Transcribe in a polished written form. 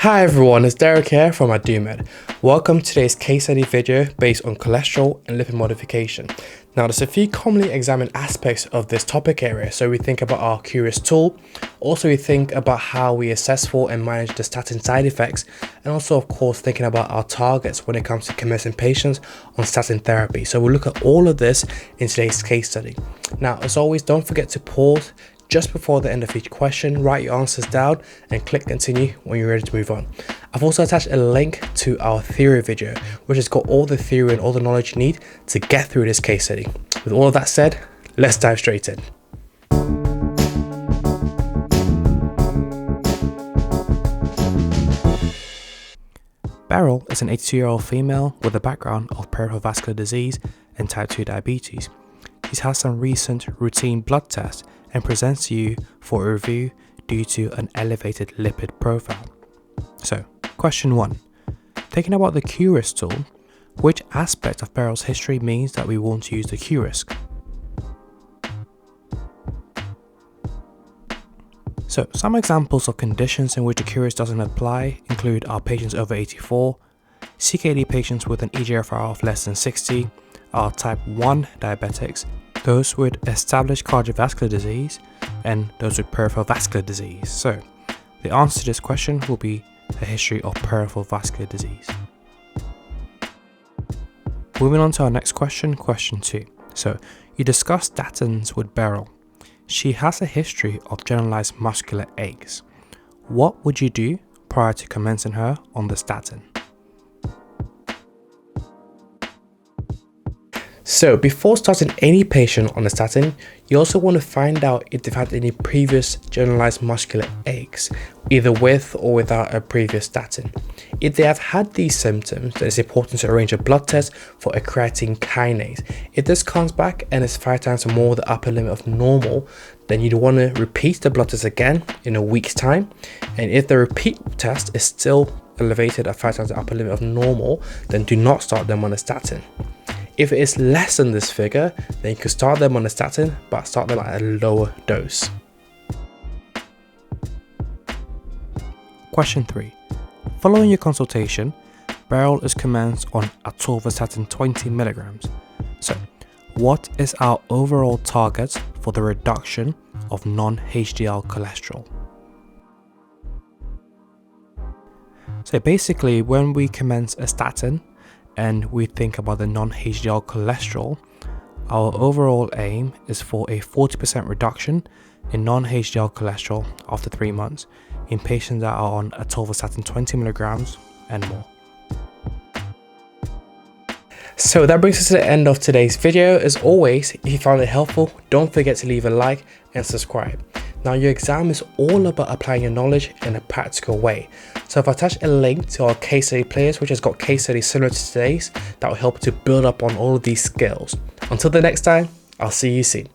Hi everyone, it's Derek here from ADUMED. Welcome to today's case study video based on cholesterol and lipid modification. Now there's a few commonly examined aspects of this topic area. So we think about our QRISK tool, also we think about how we assess for and manage the statin side effects, and also of course thinking about our targets when it comes to commencing patients on statin therapy. So we'll look at all of this in today's case study. Now as always, don't forget to pause just before the end of each question, write your answers down and click continue when you're ready to move on. I've also attached a link to our theory video, which has got all the theory and all the knowledge you need to get through this case study. With all of that said, let's dive straight in. Beryl is an 82-year-old female with a background of peripheral vascular disease and type 2 diabetes. She's had some recent routine blood tests and presents to you for a review due to an elevated lipid profile. So, question 1. Thinking about the QRISK tool, which aspect of Beryl's history means that we want to use the QRISK? So, some examples of conditions in which the QRISK doesn't apply include our patients over 84, CKD patients with an eGFR of less than 60, our type 1 diabetics, those with established cardiovascular disease, and those with peripheral vascular disease. So, the answer to this question will be a history of peripheral vascular disease. Moving on to our next question, question 2. So, you discussed statins with Beryl. She has a history of generalized muscular aches. What would you do prior to commencing her on the statin? So before starting any patient on a statin, you also want to find out if they've had any previous generalized muscular aches, either with or without a previous statin. If they have had these symptoms, then it's important to arrange a blood test for a creatine kinase. If this comes back and is 5 times or more the upper limit of normal, then you'd want to repeat the blood test again in a week's time. And if the repeat test is still elevated at 5 times the upper limit of normal, then do not start them on a statin. If it is less than this figure, then you can start them on a statin, but start them at a lower dose. Question 3. Following your consultation, Beryl is commenced on atorvastatin 20 mg. So, what is our overall target for the reduction of non-HDL cholesterol? So basically, when we commence a statin, and we think about the non-HDL cholesterol, our overall aim is for a 40% reduction in non-HDL cholesterol after 3 months in patients that are on atorvastatin 20 mg and more. So that brings us to the end of today's video. As always, if you found it helpful, don't forget to leave a like and subscribe. Now your exam is all about applying your knowledge in a practical way. So I've attached a link to our case study playlist, which has got case studies similar to today's that will help to build up on all of these skills. Until the next time, I'll see you soon.